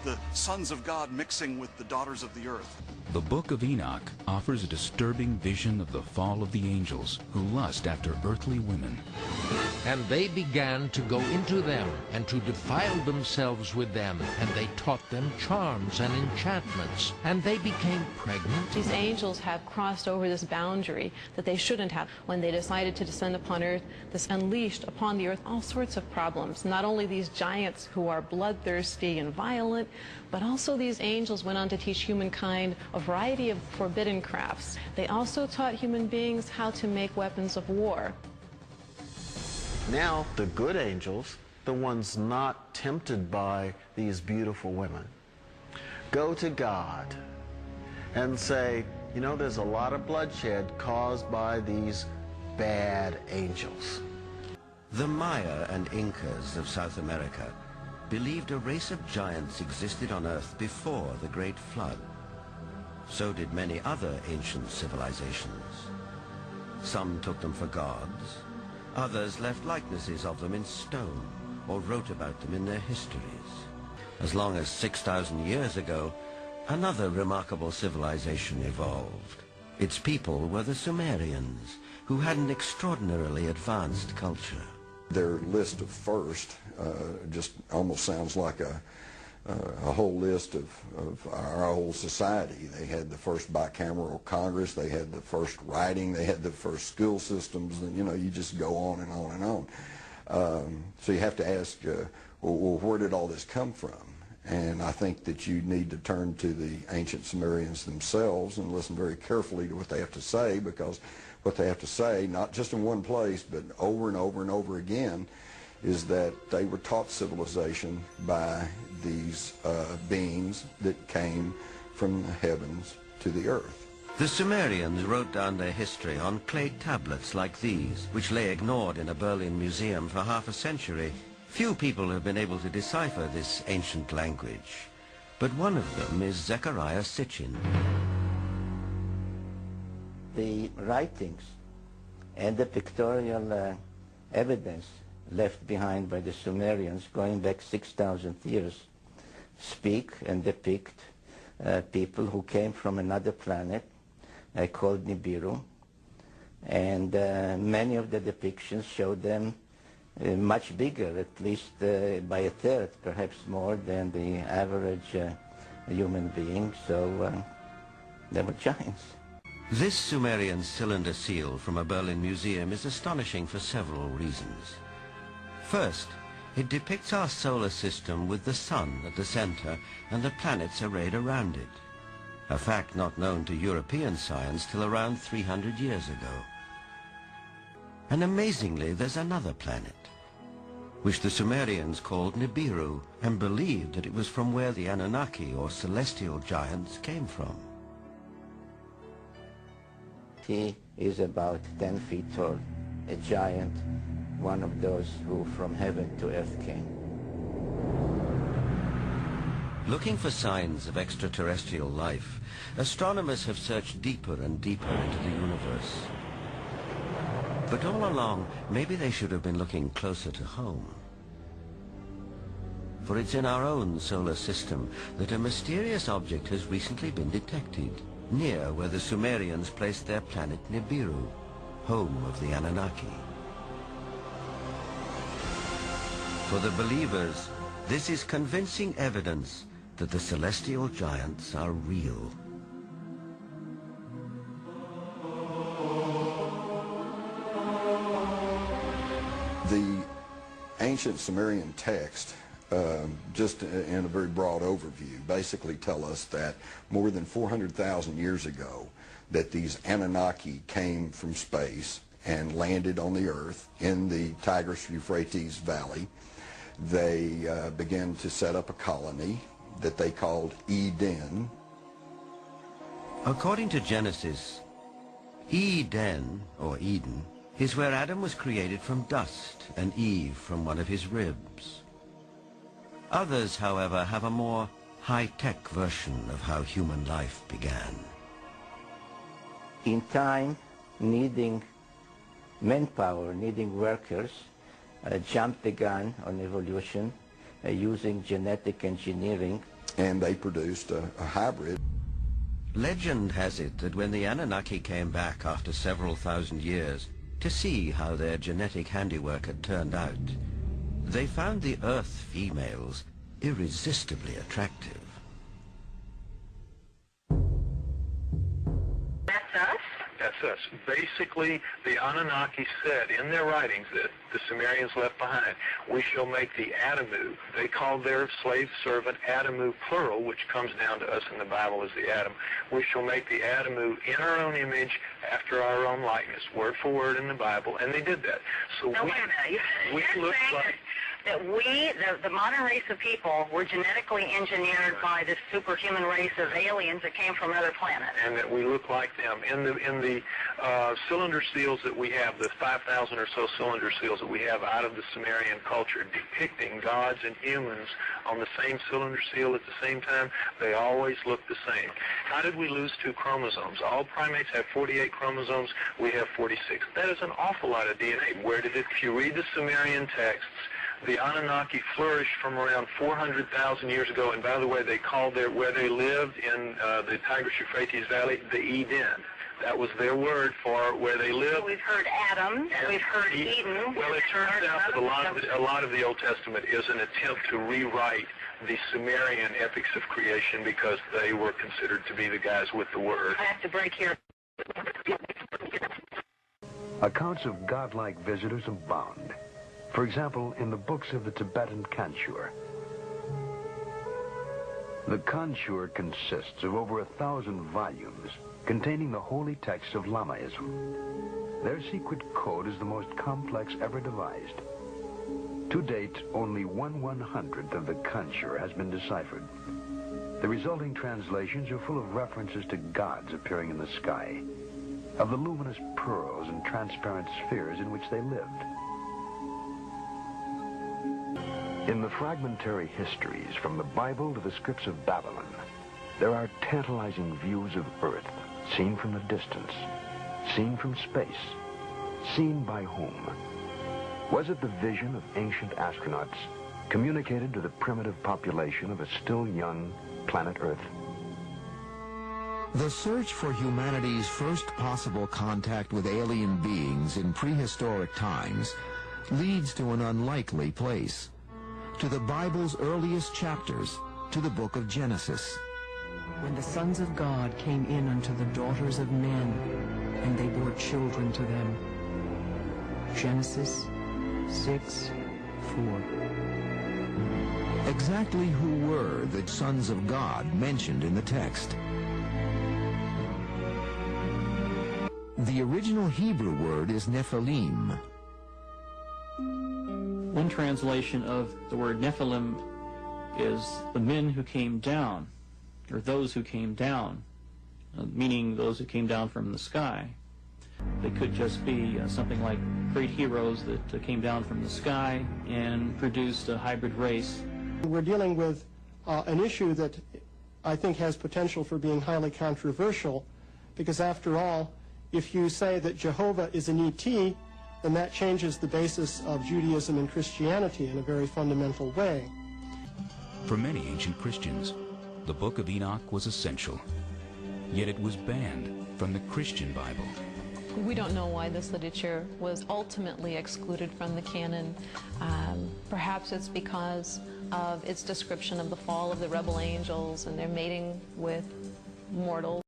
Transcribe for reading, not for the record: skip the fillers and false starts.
the sons of God mixing with the daughters of the earth. The Book of Enoch offers a disturbing vision of the fall of the angels who lust after earthly women. And they began to go into them, and to defile themselves with them, and they taught them charms and enchantments, and they became pregnant. These angels have crossed over this boundary that they shouldn't have. When they decided to descend upon earth, this unleashed upon the earth all sorts of problems. Not only these giants who are bloodthirsty and violent, but also these angels went on to teach humankind a variety of forbidden crafts. They also taught human beings how to make weapons of war. Now, the good angels, the ones not tempted by these beautiful women, go to God and say, you know, there's a lot of bloodshed caused by these bad angels. The Maya and Incas of South America believed a race of giants existed on Earth before the Great Flood. So did many other ancient civilizations. Some took them for gods. Others left likenesses of them in stone or wrote about them in their histories. As long as 6,000 years ago, another remarkable civilization evolved. Its people were the Sumerians, who had an extraordinarily advanced culture. Their list of first just almost sounds like a whole list of our whole society. They had the first bicameral Congress, they had the first writing, they had the first school systems, and you know, you just go on and on and on. So you have to ask, well, where did all this come from? And I think that you need to turn to the ancient Sumerians themselves and listen very carefully to what they have to say, because what they have to say, not just in one place, but over and over and over again, is that they were taught civilization by these beings that came from the heavens to the earth. The Sumerians wrote down their history on clay tablets like these, which lay ignored in a Berlin museum for half a century. Few people have been able to decipher this ancient language, but one of them is Zechariah Sitchin. The writings and the pictorial evidence left behind by the Sumerians going back 6,000 years speak and depict people who came from another planet called Nibiru, and many of the depictions show them much bigger, at least by a third, perhaps more than the average human being, so they were giants. This Sumerian cylinder seal from a Berlin museum is astonishing for several reasons. First, it depicts our solar system with the sun at the center and the planets arrayed around it, a fact not known to European science till around 300 years ago. And amazingly, there's another planet, which the Sumerians called Nibiru, and believed that it was from where the Anunnaki, or celestial giants, came from. He is about 10 feet tall, a giant, one of those who from heaven to earth came. Looking for signs of extraterrestrial life, astronomers have searched deeper and deeper into the universe. But all along, maybe they should have been looking closer to home. For it's in our own solar system that a mysterious object has recently been detected, near where the Sumerians placed their planet Nibiru, home of the Anunnaki. For the believers, this is convincing evidence that the celestial giants are real. The ancient Sumerian text, just in a very broad overview, basically tell us that more than 400,000 years ago, that these Anunnaki came from space and landed on the earth in the Tigris-Euphrates Valley. They began to set up a colony that they called Eden. According to Genesis, Eden, or Eden, is where Adam was created from dust and Eve from one of his ribs. Others, however, have a more high-tech version of how human life began. In time, needing manpower, needing workers, jumped the gun on evolution using genetic engineering. and they produced a hybrid. Legend has it that when the Anunnaki came back after several thousand years to see how their genetic handiwork had turned out, they found the Earth females irresistibly attractive. That's us? That's us. Basically, the Anunnaki said in their writings that the Sumerians left behind, we shall make the Adamu. They called their slave servant Adamu plural, which comes down to us in the Bible as the Adam. We shall make the Adamu in our own image, after our own likeness, word for word in the Bible, and they did that. So no, wait a minute. You're look saying like... that we, the modern race of people, were genetically engineered by this superhuman race of aliens that came from other planets. And that we look like them. In the cylinder seals that we have, the 5,000 or so cylinder seals that we have out of the Sumerian culture, depicting gods and humans on the same cylinder seal at the same time, they always look the same. How did we lose 2 chromosomes? All primates have 48 chromosomes. We have 46. That is an awful lot of DNA. Where did it? If you read the Sumerian texts, the Anunnaki flourished from around 400,000 years ago, and by the way, they called where they lived in the Tigris-Euphrates Valley, the Eden. That was their word for where they lived. We've heard Adam, and we've heard Eden. Well, it turns out that a lot of the Old Testament is an attempt to rewrite the Sumerian epics of creation because they were considered to be the guys with the word. I have to break here. Accounts of godlike visitors abound. For example, in the books of the Tibetan Kanchur. The Kanchur consists of over 1,000 volumes containing the holy text of Lamaism. Their secret code is the most complex ever devised. To date, only 1/100th of the Kanchur has been deciphered. The resulting translations are full of references to gods appearing in the sky, of the luminous pearls and transparent spheres in which they lived. In the fragmentary histories from the Bible to the scripts of Babylon, there are tantalizing views of Earth, seen from the distance, seen from space, seen by whom? Was it the vision of ancient astronauts communicated to the primitive population of a still young planet Earth? The search for humanity's first possible contact with alien beings in prehistoric times leads to an unlikely place. To the Bible's earliest chapters, to the book of Genesis. When the sons of God came in unto the daughters of men, and they bore children to them. Genesis 6:4. Exactly who were the sons of God mentioned in the text? The original Hebrew word is Nephilim. One translation of the word Nephilim is the men who came down, or those who came down, meaning those who came down from the sky. They could just be something like great heroes that came down from the sky and produced a hybrid race. We're dealing with an issue that I think has potential for being highly controversial, because after all, if you say that Jehovah is an ET, then that changes the basis of Judaism and Christianity in a very fundamental way. For many ancient Christians, the Book of Enoch was essential, yet it was banned from the Christian Bible. We don't know why this literature was ultimately excluded from the canon. Perhaps it's because of its description of the fall of the rebel angels and their mating with mortals.